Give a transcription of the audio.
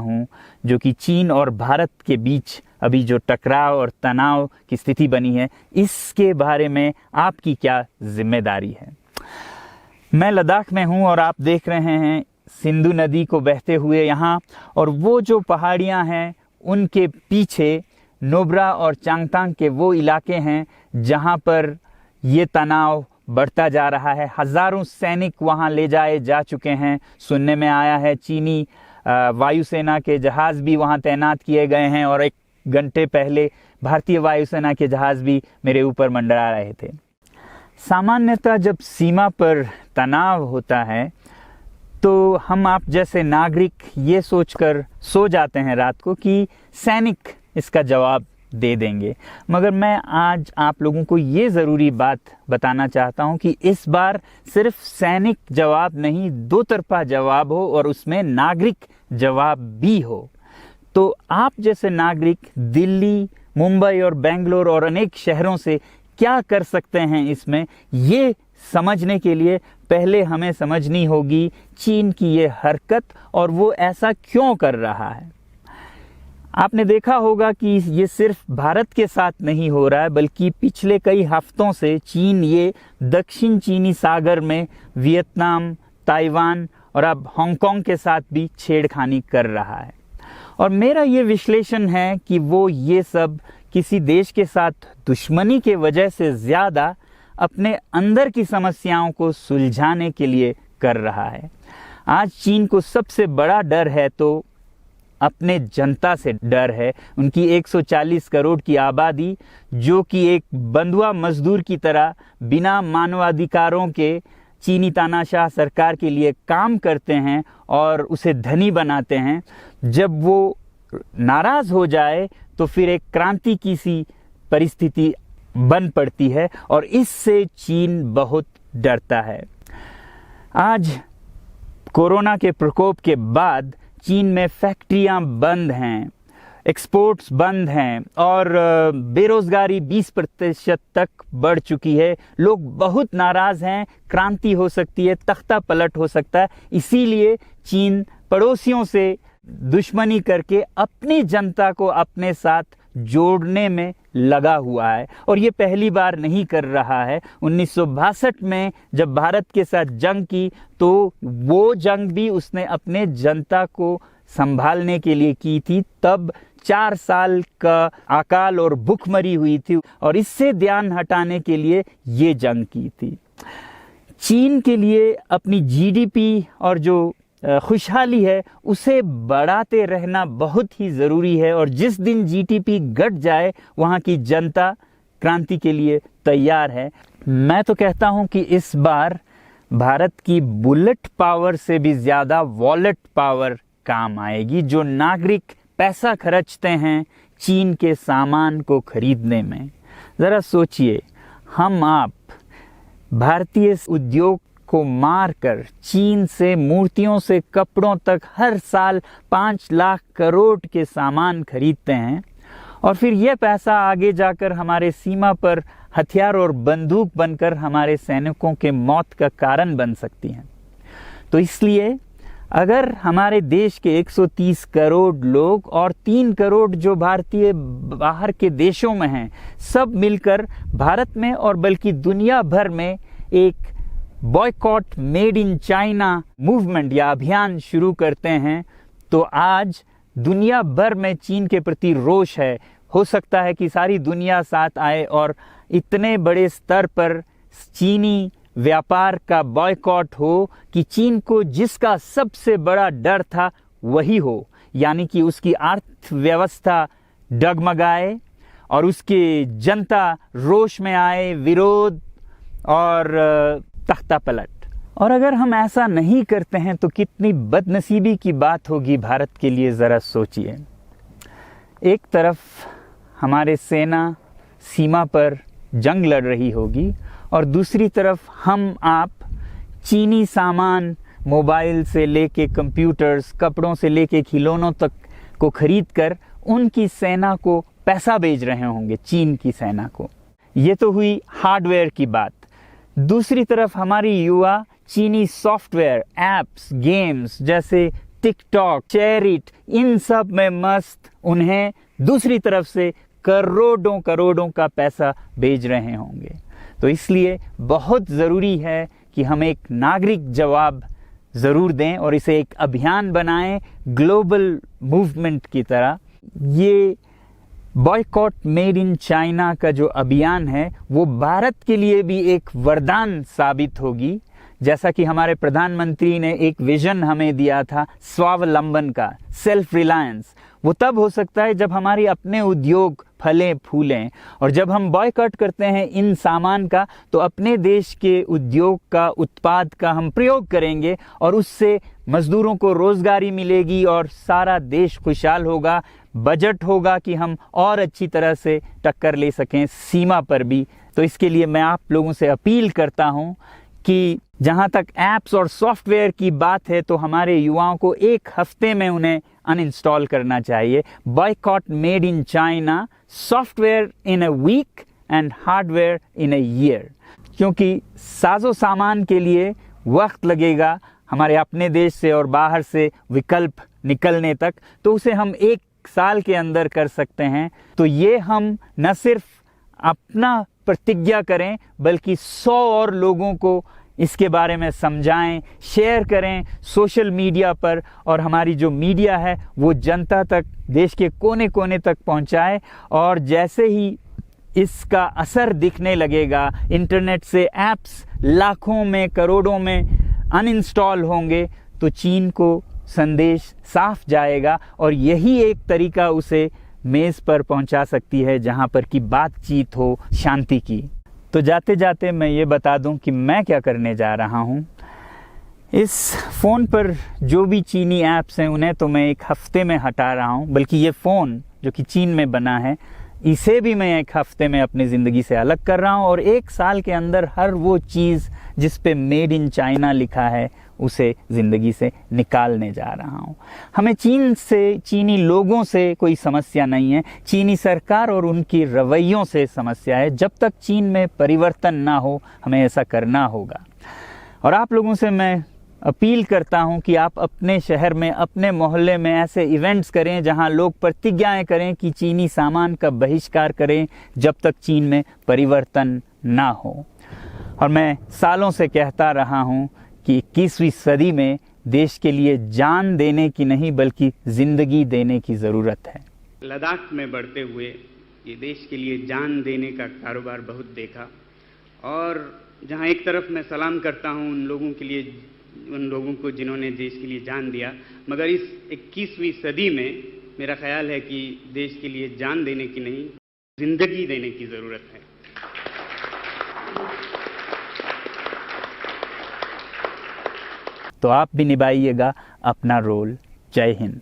हूँ, जो कि चीन और भारत के बीच अभी जो टकराव और तनाव की स्थिति बनी है, इसके बारे में आपकी क्या जिम्मेदारी है। मैं लद्दाख में हूँ और आप देख रहे हैं सिंधु नदी को बहते हुए यहाँ, और वो जो पहाड़ियाँ हैं उनके पीछे नुब्रा और चांगतांग के वो इलाके हैं जहाँ पर ये तनाव बढ़ता जा रहा है। हज़ारों सैनिक वहाँ ले जाए जा चुके हैं, सुनने में आया है। चीनी वायुसेना के जहाज़ भी वहाँ तैनात किए गए हैं, और 1 घंटे पहले भारतीय वायुसेना के जहाज़ भी मेरे ऊपर मंडरा रहे थे। सामान्यतः जब सीमा पर तनाव होता है तो हम आप जैसे नागरिक ये सोचकर सो जाते हैं रात को कि सैनिक इसका जवाब दे देंगे, मगर मैं आज आप लोगों को ये ज़रूरी बात बताना चाहता हूँ कि इस बार सिर्फ सैनिक जवाब नहीं, दो तरफा जवाब हो और उसमें नागरिक जवाब भी हो। तो आप जैसे नागरिक दिल्ली, मुंबई और बेंगलोर और अनेक शहरों से क्या कर सकते हैं इसमें, ये समझने के लिए पहले हमें समझनी होगी चीन की ये हरकत और वो ऐसा क्यों कर रहा है। आपने देखा होगा कि ये सिर्फ भारत के साथ नहीं हो रहा है, बल्कि पिछले कई हफ्तों से चीन ये दक्षिण चीनी सागर में वियतनाम, ताइवान और अब हांगकांग के साथ भी छेड़खानी कर रहा है। और मेरा ये विश्लेषण है कि वो ये सब किसी देश के साथ दुश्मनी के वजह से ज़्यादा अपने अंदर की समस्याओं को सुलझाने के लिए कर रहा है। आज चीन को सबसे बड़ा डर है तो अपने जनता से डर है। उनकी 140 करोड़ की आबादी, जो कि एक बंधुआ मजदूर की तरह बिना मानवाधिकारों के चीनी तानाशाह सरकार के लिए काम करते हैं और उसे धनी बनाते हैं, जब वो नाराज़ हो जाए तो फिर एक क्रांति की सी परिस्थिति बन पड़ती है, और इससे चीन बहुत डरता है। आज कोरोना के प्रकोप के बाद चीन में फैक्ट्रियां बंद हैं, एक्सपोर्ट्स बंद हैं और बेरोज़गारी 20% तक बढ़ चुकी है। लोग बहुत नाराज़ हैं, क्रांति हो सकती है, तख्ता पलट हो सकता है। इसीलिए चीन पड़ोसियों से दुश्मनी करके अपनी जनता को अपने साथ जोड़ने में लगा हुआ है, और ये पहली बार नहीं कर रहा है। 1962 में जब भारत के साथ जंग की तो वो जंग भी उसने अपने जनता को संभालने के लिए की थी। तब 4 साल का अकाल और भूखमरी हुई थी, और इससे ध्यान हटाने के लिए ये जंग की थी। चीन के लिए अपनी जीडीपी और जो खुशहाली है उसे बढ़ाते रहना बहुत ही ज़रूरी है, और जिस दिन जीडीपी घट जाए वहाँ की जनता क्रांति के लिए तैयार है। मैं तो कहता हूँ कि इस बार भारत की बुलेट पावर से भी ज़्यादा वॉलेट पावर काम आएगी। जो नागरिक पैसा खर्चते हैं चीन के सामान को खरीदने में, ज़रा सोचिए, हम आप भारतीय उद्योग को मारकर चीन से मूर्तियों से कपड़ों तक हर साल 5 लाख करोड़ के सामान खरीदते हैं, और फिर यह पैसा आगे जाकर हमारे सीमा पर हथियार और बंदूक बनकर हमारे सैनिकों के मौत का कारण बन सकती हैं। तो इसलिए अगर हमारे देश के 130 करोड़ लोग और 3 करोड़ जो भारतीय बाहर के देशों में हैं, सब मिलकर भारत में और बल्कि दुनिया भर में एक boycott made in China movement या अभियान शुरू करते हैं, तो आज दुनिया भर में चीन के प्रति रोष है। हो सकता है कि सारी दुनिया साथ आए और इतने बड़े स्तर पर चीनी व्यापार का बॉयकॉट हो कि चीन को जिसका सबसे बड़ा डर था वही हो, यानी कि उसकी अर्थव्यवस्था डगमगाए और उसकी जनता रोष में आए, विरोध और तख्ता पलट। और अगर हम ऐसा नहीं करते हैं तो कितनी बदनसीबी की बात होगी भारत के लिए, ज़रा सोचिए। एक तरफ हमारे सेना सीमा पर जंग लड़ रही होगी और दूसरी तरफ हम आप चीनी सामान, मोबाइल से लेके कंप्यूटर्स, कपड़ों से लेके खिलौनों तक को खरीद कर उनकी सेना को पैसा भेज रहे होंगे, चीन की सेना को। ये तो हुई हार्डवेयर की बात। दूसरी तरफ हमारी युवा चीनी सॉफ्टवेयर, एप्स, गेम्स जैसे टिकटॉक, शेयरिट, इन सब में मस्त उन्हें दूसरी तरफ से करोड़ों करोड़ों का पैसा भेज रहे होंगे। तो इसलिए बहुत ज़रूरी है कि हम एक नागरिक जवाब ज़रूर दें और इसे एक अभियान बनाएं, ग्लोबल मूवमेंट की तरह। ये बॉयकॉट मेड इन चाइना का जो अभियान है वो भारत के लिए भी एक वरदान साबित होगी। जैसा कि हमारे प्रधानमंत्री ने एक विजन हमें दिया था स्वावलंबन का, सेल्फ रिलायंस, वो तब हो सकता है जब हमारे अपने उद्योग फलें फूलें। और जब हम बॉयकॉट करते हैं इन सामान का तो अपने देश के उद्योग का, उत्पाद का हम प्रयोग करेंगे और उससे मजदूरों को रोजगारी मिलेगी और सारा देश खुशहाल होगा। बजट होगा कि हम और अच्छी तरह से टक्कर ले सकें सीमा पर भी। तो इसके लिए मैं आप लोगों से अपील करता हूं कि जहां तक ऐप्स और सॉफ्टवेयर की बात है तो हमारे युवाओं को एक हफ्ते में उन्हें अनइंस्टॉल करना चाहिए। Boycott made in China, software in a week and hardware in a year. क्योंकि साजो सामान के लिए वक्त लगेगा हमारे अपने देश से और बाहर से विकल्प निकलने तक, तो उसे हम एक साल के अंदर कर सकते हैं। तो ये हम न सिर्फ अपना प्रतिज्ञा करें बल्कि 100 और लोगों को इसके बारे में समझाएं, शेयर करें सोशल मीडिया पर, और हमारी जो मीडिया है वो जनता तक, देश के कोने कोने तक पहुंचाए। और जैसे ही इसका असर दिखने लगेगा, इंटरनेट से ऐप्स लाखों में, करोड़ों में अनइंस्टॉल होंगे, तो चीन को संदेश साफ जाएगा और यही एक तरीका उसे मेज़ पर पहुंचा सकती है जहां पर कि बातचीत हो शांति की। तो जाते जाते मैं ये बता दूं कि मैं क्या करने जा रहा हूं। इस फ़ोन पर जो भी चीनी ऐप्स हैं उन्हें तो मैं एक हफ्ते में हटा रहा हूं, बल्कि ये फ़ोन जो कि चीन में बना है इसे भी मैं एक हफ्ते में अपनी ज़िंदगी से अलग कर रहा हूं। और एक साल के अंदर हर वो चीज़ जिस पे मेड इन चाइना लिखा है उसे ज़िंदगी से निकालने जा रहा हूं। हमें चीन से, चीनी लोगों से कोई समस्या नहीं है, चीनी सरकार और उनकी रवैयों से समस्या है। जब तक चीन में परिवर्तन ना हो हमें ऐसा करना होगा। और आप लोगों से मैं अपील करता हूं कि आप अपने शहर में, अपने मोहल्ले में ऐसे इवेंट्स करें जहां लोग प्रतिज्ञाएं करें कि चीनी सामान का बहिष्कार करें जब तक चीन में परिवर्तन ना हो। और मैं सालों से कहता रहा हूं कि 21वीं सदी में देश के लिए जान देने की नहीं बल्कि जिंदगी देने की ज़रूरत है। लद्दाख में बढ़ते हुए ये देश के लिए जान देने का कारोबार बहुत देखा, और जहां एक तरफ मैं सलाम करता हूं उन लोगों के लिए, उन लोगों को जिन्होंने देश के लिए जान दिया, मगर इस 21वीं सदी में मेरा ख्याल है कि देश के लिए जान देने की नहीं, जिंदगी देने की ज़रूरत है। तो आप भी निभाइएगा अपना रोल। जय हिंद।